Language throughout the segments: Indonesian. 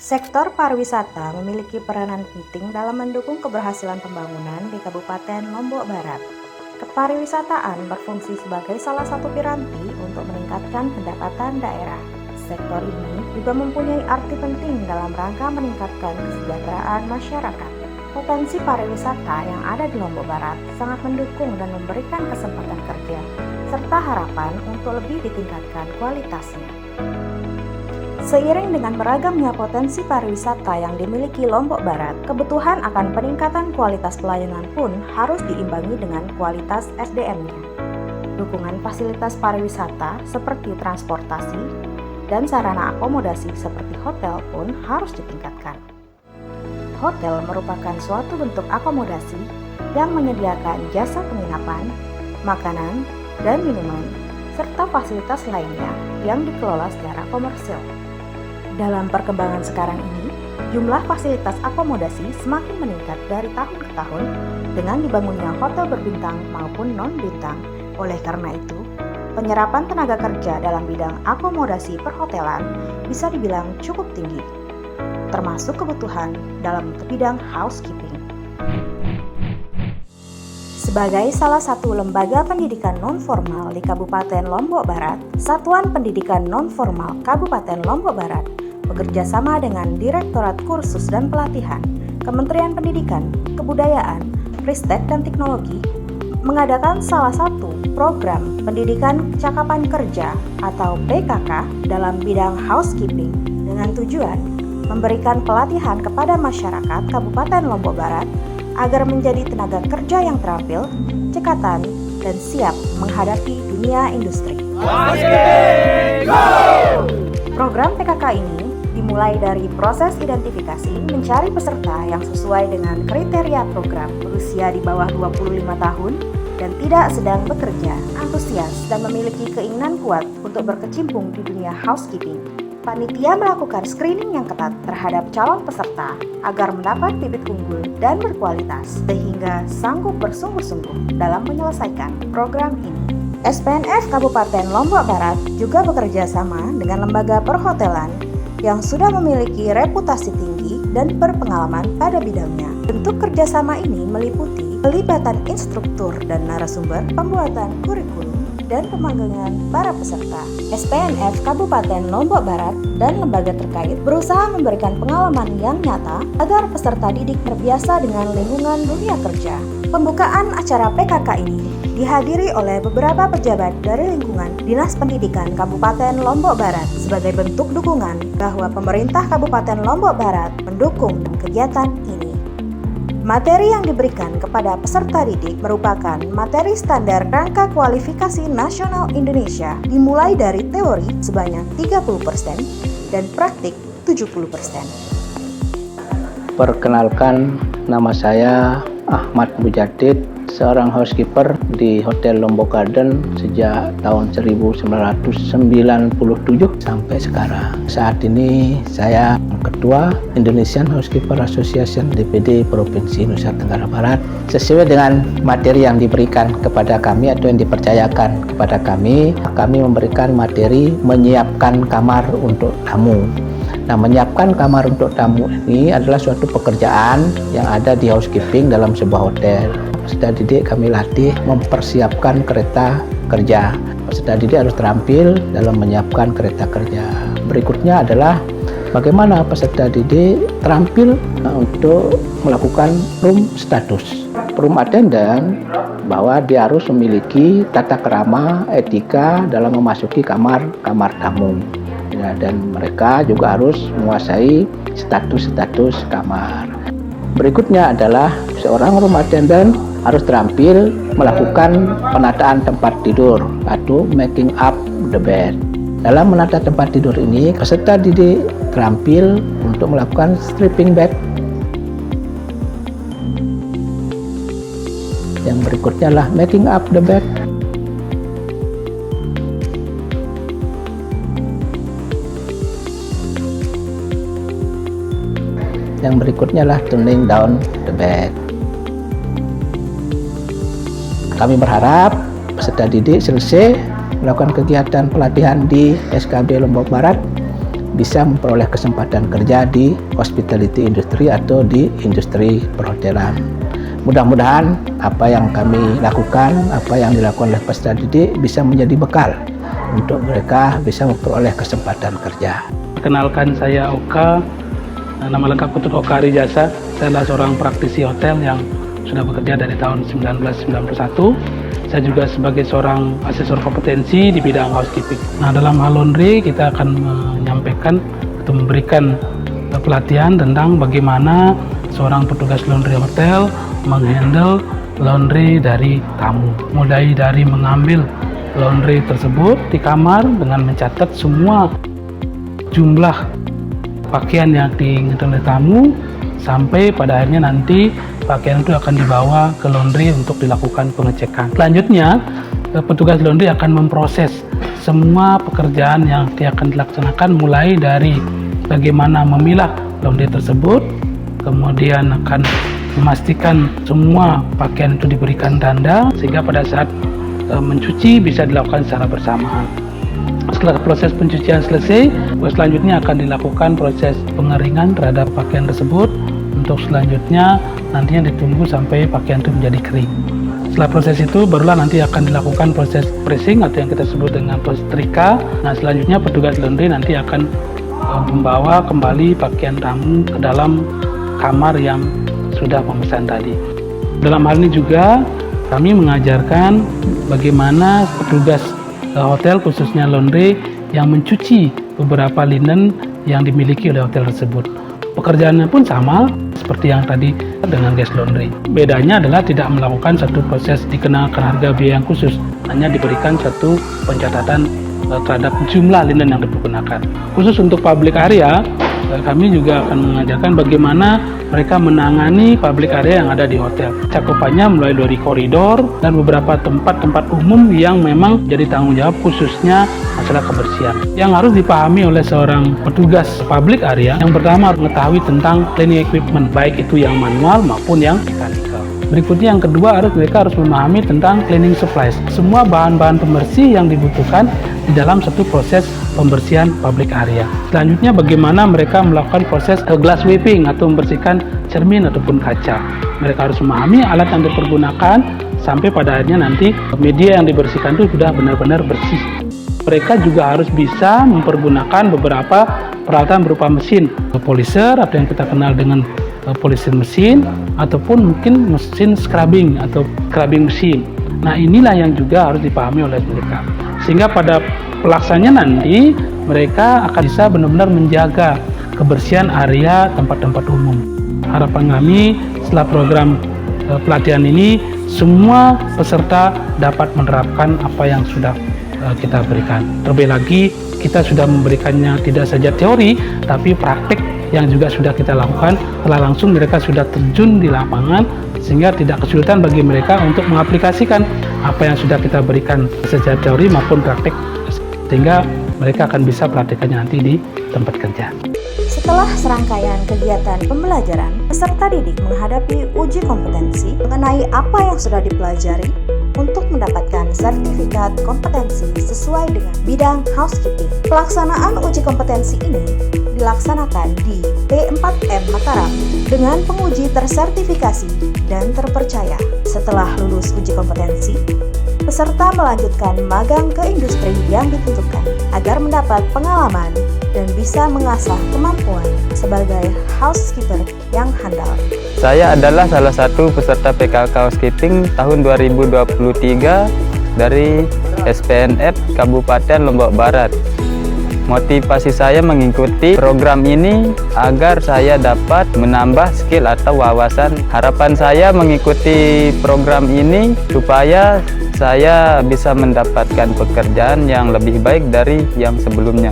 Sektor pariwisata memiliki peranan penting dalam mendukung keberhasilan pembangunan di Kabupaten Lombok Barat. Kepariwisataan berfungsi sebagai salah satu piranti untuk meningkatkan pendapatan daerah. Sektor ini juga mempunyai arti penting dalam rangka meningkatkan kesejahteraan masyarakat. Potensi pariwisata yang ada di Lombok Barat sangat mendukung dan memberikan kesempatan kerja, serta harapan untuk lebih ditingkatkan kualitasnya. Seiring dengan beragamnya potensi pariwisata yang dimiliki Lombok Barat, kebutuhan akan peningkatan kualitas pelayanan pun harus diimbangi dengan kualitas SDM-nya. Dukungan fasilitas pariwisata seperti transportasi dan sarana akomodasi seperti hotel pun harus ditingkatkan. Hotel merupakan suatu bentuk akomodasi yang menyediakan jasa penginapan, makanan, dan minuman, serta fasilitas lainnya yang dikelola secara komersil. Dalam perkembangan sekarang ini, jumlah fasilitas akomodasi semakin meningkat dari tahun ke tahun dengan dibangunnya hotel berbintang maupun non-bintang. Oleh karena itu, penyerapan tenaga kerja dalam bidang akomodasi perhotelan bisa dibilang cukup tinggi, termasuk kebutuhan dalam bidang housekeeping. Sebagai salah satu lembaga pendidikan non-formal di Kabupaten Lombok Barat, Satuan Pendidikan Non-Formal Kabupaten Lombok Barat bekerja sama dengan Direktorat Kursus dan Pelatihan, Kementerian Pendidikan, Kebudayaan, Ristek dan Teknologi mengadakan salah satu program pendidikan kecakapan kerja atau PKK dalam bidang housekeeping dengan tujuan memberikan pelatihan kepada masyarakat Kabupaten Lombok Barat agar menjadi tenaga kerja yang terampil, cekatan, dan siap menghadapi dunia industri. Program PKK ini dimulai dari proses identifikasi mencari peserta yang sesuai dengan kriteria program, berusia di bawah 25 tahun dan tidak sedang bekerja, antusias dan memiliki keinginan kuat untuk berkecimpung di dunia housekeeping. Panitia melakukan screening yang ketat terhadap calon peserta agar mendapat bibit unggul dan berkualitas sehingga sanggup bersungguh-sungguh dalam menyelesaikan program ini. SPNF Kabupaten Lombok Barat juga bekerja sama dengan lembaga perhotelan yang sudah memiliki reputasi tinggi dan berpengalaman pada bidangnya. Bentuk kerjasama ini meliputi pelibatan instruktur dan narasumber, pembuatan kurikulum, dan pemanggilan para peserta. SPNF Kabupaten Lombok Barat dan lembaga terkait berusaha memberikan pengalaman yang nyata agar peserta didik terbiasa dengan lingkungan dunia kerja. Pembukaan acara PKK ini dihadiri oleh beberapa pejabat dari lingkungan Dinas Pendidikan Kabupaten Lombok Barat sebagai bentuk dukungan bahwa pemerintah Kabupaten Lombok Barat mendukung kegiatan ini. Materi yang diberikan kepada peserta didik merupakan materi standar Rangka Kualifikasi Nasional Indonesia dimulai dari teori sebanyak 30% dan praktik 70%. Perkenalkan, nama saya Ahmad Mujadid, seorang housekeeper di Hotel Lombok Garden sejak tahun 1997 sampai sekarang. Saat ini saya Ketua Indonesian Housekeeper Association DPD Provinsi Nusa Tenggara Barat. Sesuai dengan materi yang diberikan kepada kami atau yang dipercayakan kepada kami memberikan materi menyiapkan kamar untuk tamu. Nah, menyiapkan kamar untuk tamu ini adalah suatu pekerjaan yang ada di housekeeping dalam sebuah hotel. Peserta didik kami latih mempersiapkan kereta kerja. Peserta didik harus terampil dalam menyiapkan kereta kerja. Berikutnya adalah bagaimana peserta didik terampil untuk melakukan room status. Room attendant bahwa dia harus memiliki tata krama, etika dalam memasuki kamar tamu. Ya, dan mereka juga harus menguasai status kamar. Berikutnya adalah seorang room attendant harus terampil melakukan penataan tempat tidur atau making up the bed. Dalam menata tempat tidur ini, peserta didik terampil untuk melakukan stripping bed. Yang berikutnya adalah making up the bed. Yang berikutnya adalah turning down the bed. Kami berharap peserta didik selesai melakukan kegiatan pelatihan di SKB Lombok Barat bisa memperoleh kesempatan kerja di hospitality industry atau di industri perhotelan. Mudah-mudahan apa yang kami lakukan, apa yang dilakukan oleh peserta didik bisa menjadi bekal untuk mereka bisa memperoleh kesempatan kerja. Kenalkan, saya Oka, nama lengkap Ketut Oka Arijasa. Saya adalah seorang praktisi hotel yang sudah bekerja dari tahun 1991. Saya juga sebagai seorang asesor kompetensi di bidang housekeeping. Nah, dalam hal laundry kita akan menyampaikan atau memberikan pelatihan tentang bagaimana seorang petugas laundry hotel menghandle laundry dari tamu. Mulai dari mengambil laundry tersebut di kamar dengan mencatat semua jumlah pakaian yang diinginkan oleh tamu, sampai pada akhirnya nanti pakaian itu akan dibawa ke laundry untuk dilakukan pengecekan. Selanjutnya, petugas laundry akan memproses semua pekerjaan yang akan dilaksanakan, mulai dari bagaimana memilah laundry tersebut, kemudian akan memastikan semua pakaian itu diberikan tanda, sehingga pada saat mencuci bisa dilakukan secara bersamaan. Setelah proses pencucian selesai, selanjutnya akan dilakukan proses pengeringan terhadap pakaian tersebut. Untuk selanjutnya nantinya ditunggu sampai pakaian itu menjadi kering. Setelah proses itu barulah nanti akan dilakukan proses pressing atau yang kita sebut dengan proses trika. Nah, selanjutnya petugas laundry nanti akan membawa kembali pakaian tamu ke dalam kamar yang sudah memesan tadi. Dalam hal ini juga kami mengajarkan bagaimana petugas hotel, khususnya laundry, yang mencuci beberapa linen yang dimiliki oleh hotel tersebut. Pekerjaannya pun sama seperti yang tadi dengan guest laundry. Bedanya adalah tidak melakukan satu proses dikenakan harga biaya yang khusus, hanya diberikan satu pencatatan terhadap jumlah linen yang dipergunakan. Khusus untuk public area, kami juga akan mengajarkan bagaimana mereka menangani public area yang ada di hotel. Cakupannya mulai dari koridor dan beberapa tempat-tempat umum yang memang jadi tanggung jawab khususnya masalah kebersihan. Yang harus dipahami oleh seorang petugas public area, yang pertama harus mengetahui tentang cleaning equipment, baik itu yang manual maupun yang mekanikal. Berikutnya yang kedua, mereka harus memahami tentang cleaning supplies, semua bahan-bahan pembersih yang dibutuhkan di dalam satu proses pembersihan public area. Selanjutnya bagaimana mereka melakukan proses glass sweeping atau membersihkan cermin ataupun kaca. Mereka harus memahami alat yang dipergunakan sampai pada akhirnya nanti media yang dibersihkan itu sudah benar-benar bersih. Mereka juga harus bisa mempergunakan beberapa peralatan berupa mesin polisher atau yang kita kenal dengan polisher mesin, ataupun mungkin mesin scrubbing atau scrubbing mesin. Nah, inilah yang juga harus dipahami oleh mereka, sehingga pada pelaksananya nanti mereka akan bisa benar-benar menjaga kebersihan area tempat-tempat umum. Harapan kami setelah program pelatihan ini, semua peserta dapat menerapkan apa yang sudah kita berikan. Terlebih lagi, kita sudah memberikannya tidak saja teori, tapi praktik yang juga sudah kita lakukan. Setelah langsung mereka sudah terjun di lapangan, sehingga tidak kesulitan bagi mereka untuk mengaplikasikan apa yang sudah kita berikan secara teori maupun praktik, sehingga mereka akan bisa praktikannya nanti di tempat kerja. Setelah serangkaian kegiatan pembelajaran, peserta didik menghadapi uji kompetensi mengenai apa yang sudah dipelajari untuk mendapatkan sertifikat kompetensi sesuai dengan bidang housekeeping. Pelaksanaan uji kompetensi ini dilaksanakan di P4M Mataram dengan penguji tersertifikasi dan terpercaya. Setelah lulus uji kompetensi, peserta melanjutkan magang ke industri yang ditentukan agar mendapat pengalaman dan bisa mengasah kemampuan sebagai housekeeper yang handal. Saya adalah salah satu peserta PKK Housekeeping tahun 2023 dari SPNF Kabupaten Lombok Barat. Motivasi saya mengikuti program ini agar saya dapat menambah skill atau wawasan. Harapan saya mengikuti program ini supaya saya bisa mendapatkan pekerjaan yang lebih baik dari yang sebelumnya.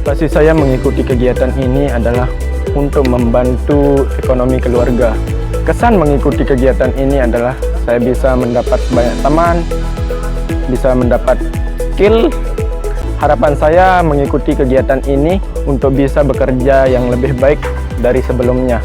Motivasi saya mengikuti kegiatan ini adalah untuk membantu ekonomi keluarga. Kesan mengikuti kegiatan ini adalah saya bisa mendapat banyak teman, bisa mendapat skill. Harapan saya mengikuti kegiatan ini untuk bisa bekerja yang lebih baik dari sebelumnya.